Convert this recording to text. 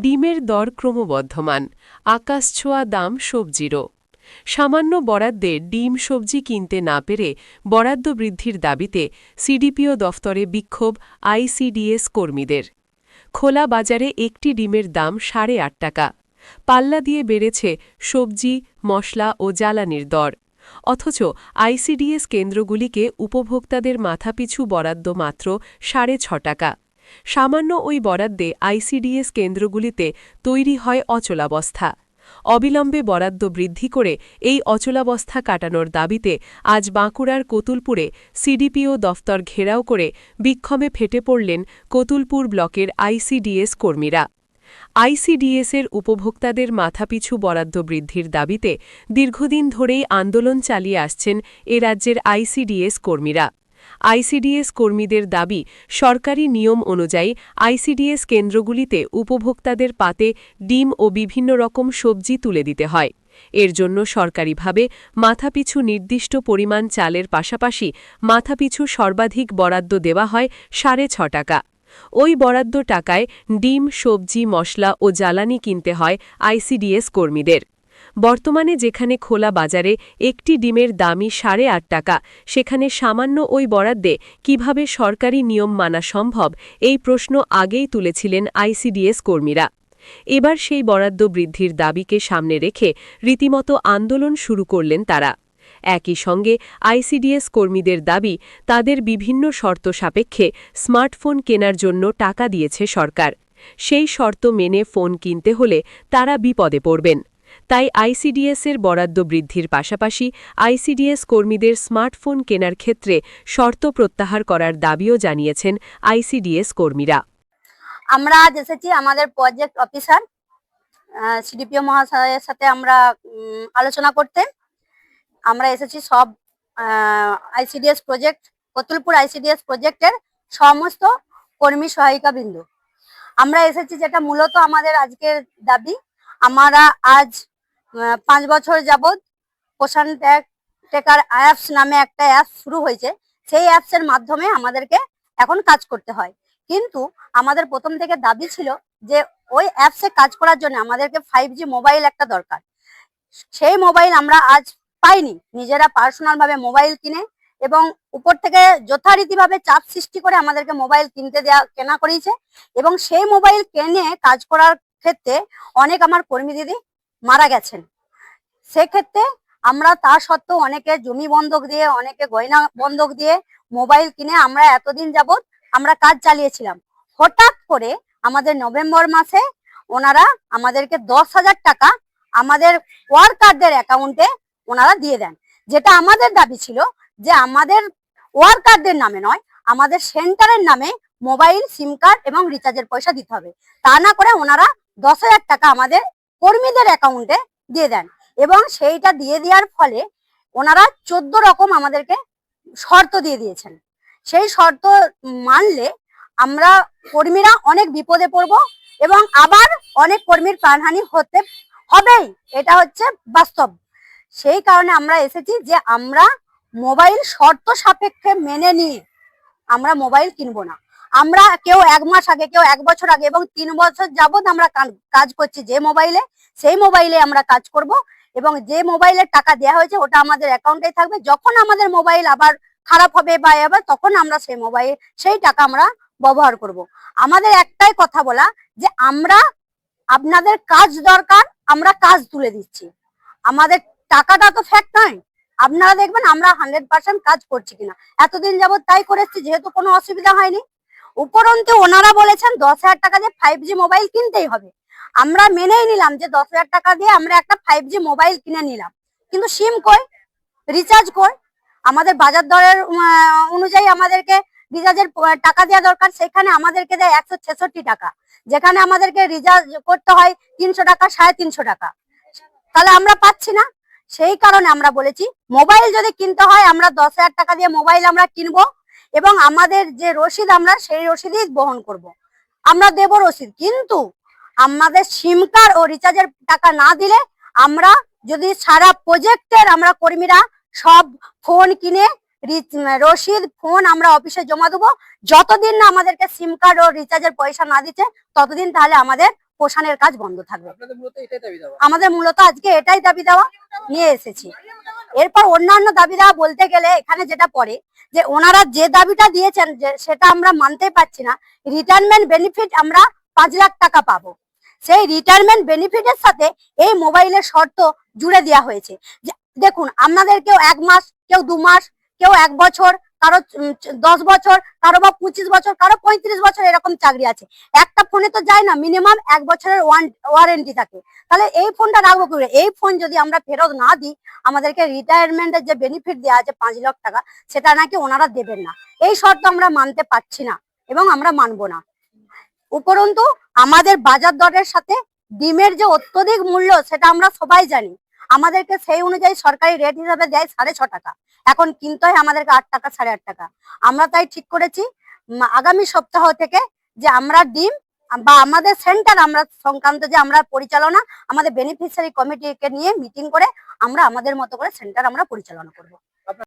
ডিমের দর ক্রমবর্ধমান, আকাশছোঁয়া দাম সবজিরও। সামান্য বরাদ্দে ডিম সবজি কিনতে না পেরে বরাদ্দ বৃদ্ধির দাবিতে সিডিপিও দফতরে বিক্ষোভ আইসিডিএস কর্মীদের। খোলা বাজারে একটি ডিমের দাম ৮.৫ টাকা। পাল্লা দিয়ে বেড়েছে সবজি, মশলা ও জ্বালানির দর। অথচ আইসিডিএস কেন্দ্রগুলিকে উপভোক্তাদের মাথাপিছু বরাদ্দ মাত্র ৬.৫ টাকা। সামান্য ওই বরাদ্দে আইসিডিএস কেন্দ্রগুলিতে তৈরি হয় অচলাবস্থা। অবিলম্বে বরাদ্দ বৃদ্ধি করে এই অচলাবস্থা কাটানোর দাবিতে আজ বাঁকুড়ার কতুলপুরে সিডিপিও দফতর ঘেরাও করে বিক্ষোভে ফেটে পড়লেন কতুলপুর ব্লকের আইসিডিএস কর্মীরা। আইসিডিএসের উপভোক্তাদের মাথাপিছু বরাদ্দ বৃদ্ধির দাবিতে দীর্ঘদিন ধরেই আন্দোলন চালিয়ে আসছেন এ রাজ্যের আইসিডিএস কর্মীরা। আইসিডিএস কর্মীদের দাবি, সরকারি নিয়ম অনুযায়ী আইসিডিএস কেন্দ্রগুলিতে উপভোক্তাদের পাতে ডিম ও বিভিন্ন রকম সবজি তুলে দিতে হয়। এর জন্য সরকারিভাবে মাথাপিছু নির্দিষ্ট পরিমাণ চালের পাশাপাশি মাথাপিছু সর্বাধিক বরাদ্দ দেওয়া হয় ৬.৫ টাকা। ওই বরাদ্দ টাকায় ডিম, সবজি, মশলা ও জ্বালানি কিনতে হয় আইসিডিএস কর্মীদের। বর্তমানে যেখানে খোলা বাজারে একটি ডিমের দামই ৮.৫ টাকা, সেখানে সামান্য ওই বরাদ্দে কিভাবে সরকারি নিয়ম মানা সম্ভব, এই প্রশ্ন আগেই তুলেছিলেন আইসিডিএস কর্মীরা। এবার সেই বরাদ্দ বৃদ্ধির দাবিকে সামনে রেখে রীতিমতো আন্দোলন শুরু করলেন তারা। একই সঙ্গে আইসিডিএস কর্মীদের দাবি, তাদের বিভিন্ন শর্ত সাপেক্ষে স্মার্টফোন কেনার জন্য টাকা দিয়েছে সরকার। সেই শর্ত মেনে ফোন কিনতে হলে তারা বিপদে পড়বেন। তাই আইসিডিএসের বরাদ্দ বৃদ্ধির পাশাপাশি আইসিডিএস কর্মীদের স্মার্টফোন কেনার ক্ষেত্রে শর্ত প্রত্যাহার করার দাবিও জানিয়েছেন আইসিডিএস কর্মীরা। আমরা আজ এসেছি আমাদের প্রজেক্ট অফিসার সিডিপিও মহাশয়ের সাথে আমরা আলোচনা করতে। আমরা এসেছি সব আইসিডিএস প্রজেক্ট, কতুলপুর আইসিডিএস প্রজেক্টের সমস্ত কর্মী সহায়িকা বিন্দু আমরা এসেছি, যেটা মূলত আমাদের আজকের দাবি। আমরা আজ 5 বছর যাবৎ পোষণ টেকার অ্যাপস নামে একটা অ্যাপ শুরু হয়েছে। সেই অ্যাপসের মাধ্যমে আমাদেরকে এখন কাজ করতে হয়, কিন্তু আমাদের প্রথম থেকে দাবি ছিল যে ওই অ্যাপসে কাজ করার জন্য আমাদেরকে 5G মোবাইল একটা দরকার। সেই মোবাইল আমরা আজ পাইনি। নিজেরা পার্সোনাল ভাবে মোবাইল কিনে এবং উপর থেকে যথারীতিভাবে চাপ সৃষ্টি করে আমাদেরকে মোবাইল কেনা করিয়েছে, এবং সেই মোবাইল কিনে কাজ করার ক্ষেত্রে অনেক আমার কর্মী দিদি মারা গেছেন। সেক্ষেত্রে আমরা তা সত্ত্বেও অনেকে জমি বন্ধক দিয়ে, অনেকে গয়না বন্ধক দিয়ে মোবাইল কিনে আমরা এতদিন যাবৎ আমরা কাজ চালিয়েছিলাম। হঠাৎ করে আমাদের নভেম্বর মাসে ওনারা আমাদেরকে 10,000 টাকা আমাদের ওয়ার্কারদের অ্যাকাউন্টে ওনারা দিয়ে দেন, যেটা আমাদের দাবি ছিল যে আমাদের ওয়ার্কারদের নামে নয়, আমাদের সেন্টারের নামে মোবাইল, সিম কার্ড এবং রিচার্জের পয়সা দিতে হবে। তা না করে ওনারা 10,000 টাকা আমাদের কর্মীদের অ্যাকাউন্টে দিয়ে দেন, এবং সেইটা দিয়ে দেওয়ার ফলে ওনারা 14 রকম আমাদেরকে শর্ত দিয়ে দিয়েছেন। সেই শর্ত মানলে আমরা কর্মীরা অনেক বিপদে পড়ব এবং আবার অনেক কর্মীর প্রাণহানি হতে হবেই, এটা হচ্ছে বাস্তব। সেই কারণে আমরা এসেছি যে আমরা মোবাইল শর্ত সাপেক্ষে মেনে নিয়ে আমরা মোবাইল কিনবো না। আমরা কেউ 1 মাস আগে, কেউ 1 বছর আগে এবং 3 বছর যাবত আমরা কাজ করছি যে মোবাইলে, সেই মোবাইলে আমরা কাজ করব, এবং যে মোবাইলের টাকা দেওয়া হয়েছে ওটা আমাদের অ্যাকাউন্টেই থাকবে। যখন আমাদের মোবাইল আবার খারাপ হবে বা আবার, তখন আমরা সেই টাকা আমরা ব্যবহার করব। আমাদের একটাই কথা বলা যে আমরা আপনাদের কাজ দরকার, আমরা কাজ তুলে দিচ্ছি, আমাদের টাকাটা তো ফ্যাক্ট নয়। আপনারা দেখবেন আমরা 100% কাজ করছি কিনা। এতদিন যাবত তাই করেছি, যেহেতু কোনো অসুবিধা হয়নি। উপরন্তু ওনারা বলেছেন 10,000 টাকা দিয়ে 5G মোবাইল কিনতেই হবে। আমরা মেনেই নিলাম যে 10,000 টাকা দিয়ে আমরা একটা 5G মোবাইল কিনে নিলাম, কিন্তু সিম কই, রিচার্জ কই? আমাদের বাজার দরের অনুযায়ী আমাদেরকে রিচার্জের টাকা দেওয়া দরকার, সেখানে আমাদেরকে দেয় 166 টাকা, যেখানে আমাদেরকে রিচার্জ করতে হয় 300 টাকা, 350 টাকা। তাহলে আমরা পাচ্ছি না। সেই কারণে আমরা বলেছি মোবাইল যদি কিনতে হয় আমরা 10,000 টাকা দিয়ে মোবাইল আমরা কিনবো, এবং আমাদের যে রসিদ আমরা সেই রসিদই বহন করব। আমরা দেব রসিদ, কিন্তু আমাদের সিম কার্ড ও রিচার্জের টাকা না দিলে আমরা যদি সারা প্রজেক্টের আমরা কর্মীরা সব ফোন কিনে রসিদ, ফোন আমরা অফিসে জমা দেবো, যতদিন না আমাদেরকে সিম কার্ড ও রিচার্জের পয়সা না দিচ্ছে ততদিন তাহলে আমাদের পোষণের কাজ বন্ধ থাকবে। আপনাদের মূলত এটাই দাবি দেওয়া। আমাদের মূলত আজকে এটাই দাবি দেওয়া নিয়ে এসেছি। এরপর অন্যান্য দাবি দেওয়া বলতে গেলে এখানে যেটা পড়ে যে ওনারা যে দাবিটা দিয়েছেন যে সেটা আমরা মানতে পারছি না। রিটায়ারমেন্ট বেনিফিট আমরা 5 লাখ টাকা পাবো, সেই রিটায়ারমেন্ট বেনিফিটের সাথে এই মোবাইলের শর্ত জুড়ে দেওয়া হয়েছে। দেখুন, আপনাদের কেউ 1 মাস, কেউ 2 মাস, কেউ 1 বছর, কারো 10 বছর, কারো বা 25 বছর, কারো 35 বছর এরকম চাকরি আছে। একটা ফোনে তো যায় না, মিনিমাম 1 বছরের ওয়ারেন্টি থাকে। তাহলে এই ফোনটা রাখবো কি করে? এই ফোন যদি আমরা ফেরত না দিই, আমাদেরকে রিটায়ারমেন্টের যে বেনিফিট দেওয়া আছে 5 লাখ টাকা, সেটা নাকি ওনারা দেবেন না। এই শর্ত আমরা মানতে পারছি না এবং আমরা মানবো না। উপরন্তু আমাদের বাজার দরের সাথে ডিমের যে অত্যধিক মূল্য সেটা আমরা সবাই জানি। আমাদেরকে সেই অনুযায়ী সরকারি রেট হিসাবে দেয় 6.5 টাকা, এখন কিনতে হয় আমাদেরকে 8 টাকা 8.5 টাকা। আমরা তাই ঠিক করেছি আগামী সপ্তাহ থেকে যে আমরা ডিম বা আমাদের সেন্টার আমরা সংক্রান্ত যে আমরা পরিচালনা, আমাদের বেনিফিশিয়ারি কমিটিকে নিয়ে মিটিং করে আমরা আমাদের মতো করে সেন্টার আমরা পরিচালনা করব।